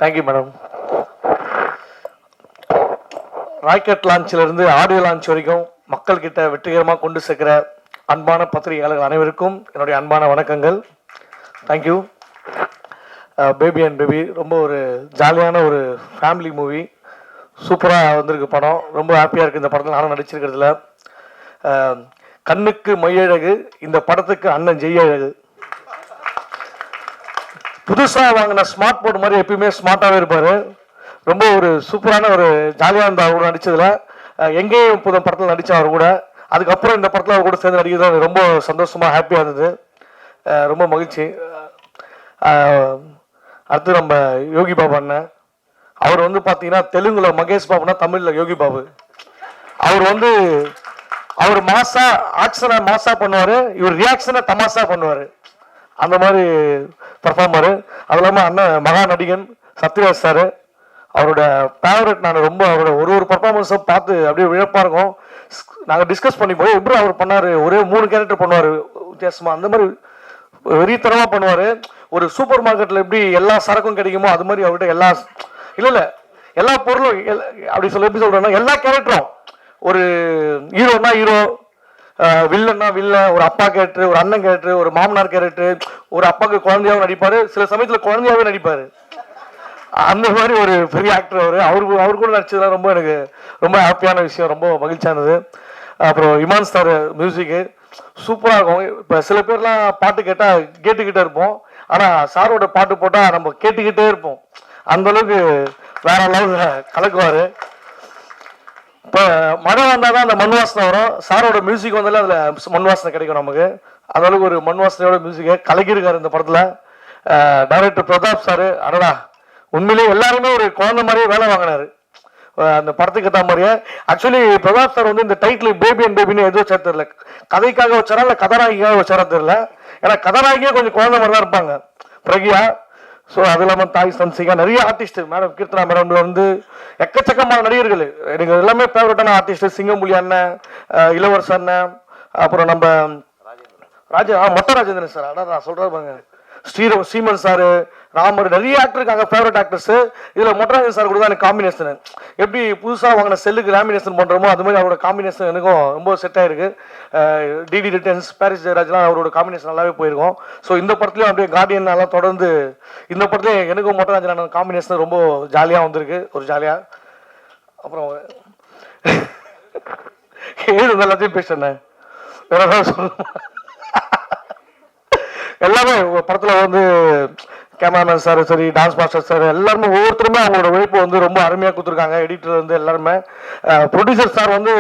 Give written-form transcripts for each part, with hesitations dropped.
Thank you madam. Rocket லான்ச்சிலிருந்து audio launch வரைக்கும் மக்கள்கிட்ட வெற்றிகரமாக கொண்டு சேர்க்கிற அன்பான பத்திரிகையாளர்கள் அனைவருக்கும் என்னுடைய அன்பான வணக்கங்கள். தேங்க்யூ. பேபி அண்ட் பேபி ரொம்ப ஒரு ஜாலியான ஒரு ஃபேமிலி மூவி. சூப்பராக வந்திருக்கு படம். ரொம்ப ஹாப்பியாக இருக்குது இந்த படத்தில் நானும் நடிச்சிருக்கிறதுல. கண்ணுக்கு மையழகு, இந்த படத்துக்கு அண்ணன் ஜெய்யழகு. புதுசாக வாங்கின ஸ்மார்ட் போர்டு மாதிரி எப்பயுமே ஸ்மார்ட்டாகவே இருப்பார். ரொம்ப ஒரு சூப்பரான ஒரு ஜாலியாக இருந்தால் அவர் கூட நடித்ததில். எங்கேயும் புது படத்தில் நடித்தா அவர் கூட. அதுக்கப்புறம் இந்த படத்தில் அவர் கூட சேர்ந்து நடிக்கிறது ரொம்ப சந்தோஷமாக ஹாப்பியாக இருந்தது. ரொம்ப மகிழ்ச்சி. அடுத்து நம்ம யோகி பாபு அண்ணன். அவர் வந்து பார்த்தீங்கன்னா தெலுங்குல மகேஷ் பாபுனா தமிழில் யோகி பாபு. அவர் மாசா ஆக்ஷனை மாசா பண்ணுவார், இவர் ரியாக்ஷனை தமாசா பண்ணுவார். அந்த மாதிரி பர்ஃபார்மரு. அது இல்லாமல் அண்ணன் மகா நடிகன் சத்யராஜ் சார், அவரோட ஃபேவரட். நான் ரொம்ப அவரோட ஒரு பர்ஃபார்மன்ஸும் பார்த்து அப்படியே விழப்பாக இருக்கும். நாங்கள் டிஸ்கஸ் பண்ணி போய் எப்படி அவர் பண்ணார், ஒரே 3 கேரக்டர் பண்ணுவார் வித்தியாசமாக. அந்த மாதிரி வெறித்தனமாக பண்ணுவார். ஒரு சூப்பர் மார்க்கெட்டில் எப்படி எல்லா சரக்கும் கிடைக்குமோ அது மாதிரி அவர்கிட்ட எல்லா பொருளும் அப்படி எப்படி சொல்கிறேன்னா எல்லா கேரக்டரும், ஒரு ஹீரோனா ஹீரோ, வில்லன்னா வில்லன், ஒரு அப்பா கேரக்டர், ஒரு அண்ணன் கேரக்டர், ஒரு மாமனார் கேரக்டர், ஒரு அப்பாவுக்கு குழந்தையாகவும் நடிப்பார், சில சமயத்தில் குழந்தையாகவே நடிப்பார். அந்த மாதிரி ஒரு பெரிய ஆக்டர் அவர் கூட நடிச்சதுலாம் ரொம்ப எனக்கு ரொம்ப ஹாப்பியான விஷயம், ரொம்ப மகிழ்ச்சியானது. அப்புறம் இமான் சார் மியூசிக்கு சூப்பராக இருக்கும். இப்போ சில பேர்லாம் பாட்டு கேட்டால் கேட்டுக்கிட்டே இருப்போம், ஆனால் சாரோட பாட்டு போட்டால் நம்ம கேட்டுக்கிட்டே இருப்போம். அந்தளவுக்கு வேற லெவலில் கலக்குவார். இப்போ மழை வந்தால் தான் அந்த மண் வாசனை வரும். சாரோட மியூசிக் வந்தாலே அதில் மண் வாசனை கிடைக்கும் நமக்கு. அந்தளவுக்கு ஒரு மண் வாசனையோட மியூசிக்கை கலக்கியிருக்காரு இந்த படத்தில். டைரக்டர் பிரதாப் சார், அடடா உண்மையிலேயே எல்லாருமே ஒரு குழந்தை மாதிரியே வேலை வாங்கினாரு அந்த படத்துக்கு ஏற்ற மாதிரியே. ஆக்சுவலி பிரதாப் சார் வந்து இந்த டைட்டில் பேபி அண்ட் பேபின்னு எதுவும் வச்சா தெரியல, கதைக்காக வச்சாரா இல்லை கதாநாயகிக்காக வச்சாரா தெரியல. ஏன்னா கதாநாயகியே கொஞ்சம் குழந்தை மாதிரி தான் இருப்பாங்க, பிரகியா. ஸோ அது இல்லாமல் தாய் சன்சிகா, நிறைய ஆர்டிஸ்ட், மேடம் கீர்த்தனா மேடம்ல இருந்து எக்கச்சக்கமான நடிகர்கள், எனக்கு எல்லாமே ஃபேவரட்டான ஆர்டிஸ்ட். சிங்கம்புலி அண்ணன், இளவரச அண்ணன், அப்புறம் நம்ம மொட்டை ராஜேந்திரன் சார், அதான் நான் சொல்கிறேன் பாருங்க, ஸ்ரீமன் சார், ராமர், நிறைய ஆக்டர் இருக்காங்க ஃபேவரட் ஆக்டர்ஸ். இதில் மொட்டராஜன் சார் கூட தான் எனக்கு காம்பினேஷன். எப்படி புதுசாக வாங்கின செல்லுக்கு லேமினேஷன் பண்ணுறோமோ அது மாதிரி அவரோட காம்பினேஷன் எனக்கும் ரொம்ப செட் ஆகிருக்கு. டிடி ரிட்டர்ன்ஸ், பாரிஸ் ஜெயராஜ்லாம் அவரோட காம்பினேஷன் நல்லாவே போயிருக்கும். ஸோ இந்த படத்துலையும் அப்படியே கார்டியன் எல்லாம் தொடர்ந்து இந்த படத்துலையும் எனக்கும் மொட்டராஜன் காம்பினேஷன் ரொம்ப ஜாலியாக வந்திருக்கு, ஒரு ஜாலியாக. அப்புறம் எல்லாத்தையும் பேசுனேன், வேற ஏதாவது சொல்லணும். எல்லாமே படத்தில் வந்து கேமராமேன் சார் சரி, டான்ஸ் மாஸ்டர் சார், எல்லாருமே ஒவ்வொருத்தருமே அவங்களோட உழைப்பு வந்து ரொம்ப அருமையாக கொடுத்துருக்காங்க. எடிட்டர் வந்து எல்லாருமே. ப்ரொடியூசர் சார் வந்து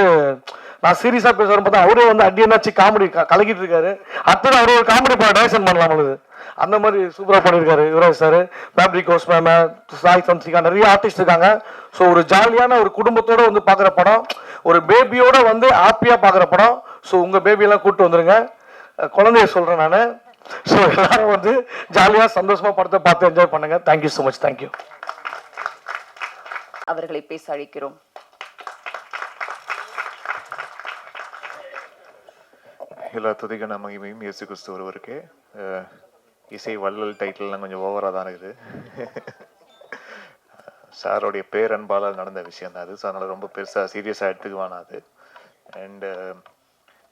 நான் சீரியஸாக பேசுகிறேன் பார்த்தா அவரே வந்து அடியனாச்சு காமெடி கலக்கிட்டு இருக்காரு. அடுத்தது அவரே ஒரு காமெடி டைரக்ஷன் பண்ணலாம் அவளுக்கு, அந்த மாதிரி சூப்பராக பண்ணியிருக்காரு யுவராஜ் சார். ஃபேப்ரிக் கோஸ் மேம், சாய் சம்சிகா, நிறைய ஆர்டிஸ்ட் இருக்காங்க. ஸோ ஒரு ஜாலியான ஒரு குடும்பத்தோடு வந்து பார்க்குற படம், ஒரு பேபியோட வந்து ஹாப்பியாக பார்க்குற படம். ஸோ உங்கள் பேபியெல்லாம் கூப்பிட்டு வந்துருங்க, குழந்தைய சொல்கிறேன் நான். ஸோ எல்லாரும் வந்து ஜாலியாக சந்தோஷமா படத்தை பார்த்து என்ஜாய் பண்ணுங்க. Thank you so much. தேங்க்யூ. அவர்களை பேச அழைக்கிறோம். எல்லா துதிகன மகிமையும் இயேசு கிறிஸ்து ஒருவருக்கே. இசை வள்ளல் டைட்டில்லாம் கொஞ்சம் ஓவராக தான் இருக்குது. சாரோடைய பேரன்பால் நடந்த விஷயம் தான் அது. ஸோ அதனால் ரொம்ப பெருசாக சீரியஸாக எடுத்துக்குவானா அது. அண்டு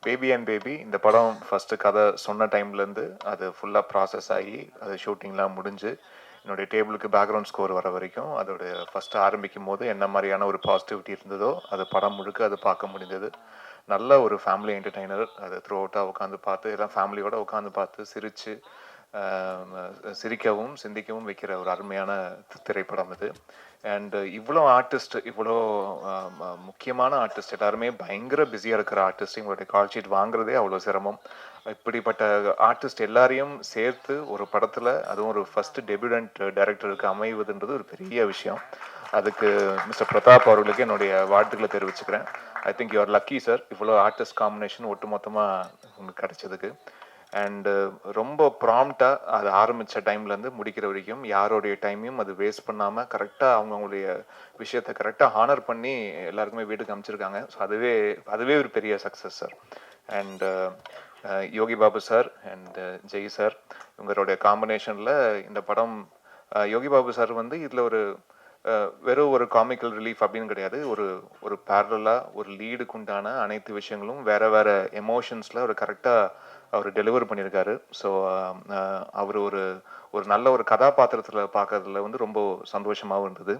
பேபி அண்ட் பேபி இந்த படம் ஃபஸ்ட்டு கதை சொன்ன டைம்லேருந்து அது ஃபுல்லாக ப்ராசஸ் ஆகி அது ஷூட்டிங்லாம் முடிஞ்சு என்னுடைய டேபிளுக்கு பேக்ரவுண்ட் ஸ்கோர் வர வரைக்கும் அதோடைய ஃபஸ்ட்டு ஆரம்பிக்கும் போது என்ன மாதிரியான ஒரு பாசிட்டிவிட்டி இருந்ததோ அது படம் முழுக்க அது பார்க்க முடிந்தது. நல்ல ஒரு ஃபேமிலி என்டர்டெய்னர். அது த்ரூ அவுட்டாக உட்காந்து பார்த்து எல்லாம் ஃபேமிலியோடு உட்காந்து பார்த்து சிரிக்கவும் சிந்திக்கவும் வைக்கிற ஒரு அருமையான திரைப்படம் இது. அண்ட் இவ்வளோ ஆர்டிஸ்ட், இவ்வளோ முக்கியமான ஆர்டிஸ்ட் எல்லாருமே பயங்கர பிஸியாக இருக்கிற ஆர்டிஸ்ட். இவங்களுடைய கால் ஷீட் வாங்குறதே அவ்வளோ சிரமம். இப்படிப்பட்ட ஆர்டிஸ்ட் எல்லாரையும் சேர்த்து ஒரு படத்தில், அதுவும் ஒரு ஃபர்ஸ்ட் டெபியூடன்ட் டைரக்டருக்கு அமைவதுன்றது ஒரு பெரிய விஷயம். அதுக்கு மிஸ்டர் பிரதாப் அவர்களுக்கு என்னுடைய வாழ்த்துக்களை தெரிவிச்சுக்கிறேன். I think you are lucky sir, இவ்வளோ ஆர்டிஸ்ட் காம்பினேஷன் ஒட்டு மொத்தமாக உங்களுக்கு கிடைச்சதுக்கு. அண்டு ரொம்ப ப்ராம்ப்டாக அது ஆரம்பித்த டைம்லேருந்து முடிக்கிற வரைக்கும் யாரோடைய டைமையும் அது வேஸ்ட் பண்ணாமல் கரெக்டாக அவங்களுடைய விஷயத்தை கரெக்டாக ஹானர் பண்ணி எல்லாருக்குமே வீட்டுக்கு அமைச்சிருக்காங்க. ஸோ அதுவே ஒரு பெரிய success sir. And Yogi Babu sir and Jai sir, இவங்களுடைய காம்பினேஷனில் இந்த படம் யோகி பாபு சார் வந்து இதில் ஒரு வெறும் ஒரு காமிக்கல் ரிலீஃப் அப்படின்னு கிடையாது. ஒரு ஒரு பேரலாக ஒரு லீடுக்கு உண்டான அனைத்து விஷயங்களும் வேற வேற எமோஷன்ஸில் அவர் கரெக்டாக அவர் டெலிவர் பண்ணியிருக்காரு. ஸோ அவர் ஒரு ஒரு நல்ல ஒரு கதாபாத்திரத்தில் பார்க்கறதுல வந்து ரொம்ப சந்தோஷமாகவும் இருந்தது.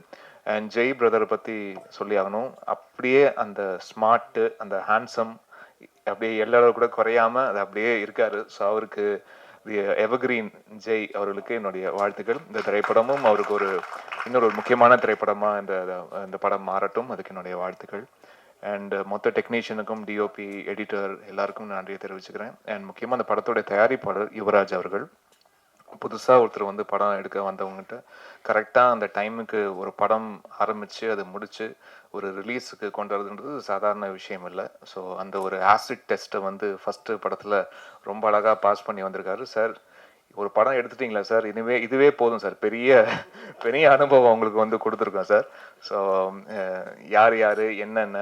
அண்ட் ஜெய் பிரதரை பற்றி சொல்லி ஆகணும். அப்படியே அந்த ஸ்மார்ட்டு, அந்த ஹேண்ட்ஸம் அப்படியே எல்லாரும் கூட குறையாம அது அப்படியே இருக்காரு. ஸோ அவருக்கு எவர்கிரீன் ஜெய் அவர்களுக்கு என்னுடைய வாழ்த்துக்கள். இந்த திரைப்படமும் அவருக்கு ஒரு இன்னொரு முக்கியமான திரைப்படமா இந்த படம் மாறட்டும். அதுக்கு என்னுடைய வாழ்த்துக்கள். அண்ட் மொத்த டெக்னீஷியனுக்கும், டிஓபி, எடிட்டர் எல்லாருக்கும் நன்றியை தெரிவிச்சுக்கிறேன். அண்ட் முக்கியமாக அந்த படத்தோடைய தயாரிப்பாளர் யுவராஜ் அவர்கள். புதுசாக ஒருத்தர் வந்து படம் எடுக்க வந்தவங்ககிட்ட கரெக்டாக அந்த டைமுக்கு ஒரு படம் ஆரம்பித்து அதை முடித்து ஒரு ரிலீஸுக்கு கொண்டு வரதுன்றது சாதாரண விஷயம் இல்லை. ஸோ அந்த ஒரு ஆசிட் டெஸ்ட்டை வந்து ஃபஸ்ட்டு படத்தில் ரொம்ப அழகாக பாஸ் பண்ணி வந்திருக்காரு சார். ஒரு படம் எடுத்துட்டீங்களா சார், இதுவே போதும் சார், பெரிய பெரிய அனுபவம் உங்களுக்கு வந்து கொடுத்துருக்கோம் சார். ஸோ யார் யார் என்னென்ன,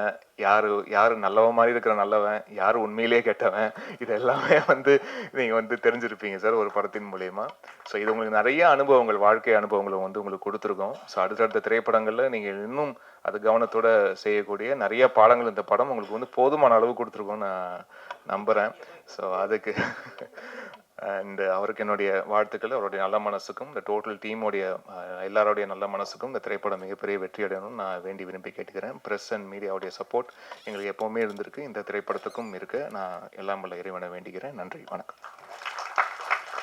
யார் நல்லவன் மாதிரி இருக்கிற நல்லவன், யார் உண்மையிலேயே கெட்டவன், இது எல்லாமே வந்து நீங்கள் வந்து தெரிஞ்சிருப்பீங்க சார் ஒரு படத்தின் மூலயமா. ஸோ இது உங்களுக்கு நிறைய அனுபவங்கள், வாழ்க்கை அனுபவங்களை வந்து உங்களுக்கு கொடுத்துருக்கோம். ஸோ அடுத்தடுத்த திரைப்படங்களில் நீங்கள் இன்னும் அது கவனத்தோட செய்யக்கூடிய நிறைய பாடங்கள் இந்த படம் உங்களுக்கு வந்து போதுமான அளவு கொடுத்துருக்கோன்னு நான் நம்புகிறேன். ஸோ அதுக்கு அண்ட் அவருக்கு என்னுடைய வாழ்த்துக்கள். அவருடைய நல்ல மனசுக்கும் இந்த டோட்டல் டீமோடைய எல்லாரோடைய நல்ல மனசுக்கும் இந்த திரைப்படம் மிகப்பெரிய வெற்றி அடையணும்னு நான் வேண்டி விரும்பி கேட்டுக்கிறேன். ப்ரெஸ் அண்ட் மீடியாவுடைய சப்போர்ட் எங்களுக்கு எப்போவுமே இருந்திருக்கு, இந்த திரைப்படத்துக்கும் இருக்கு. நான் எல்லாம் வல்ல இறைவனை வேண்டிக்கிறேன். நன்றி, வணக்கம்.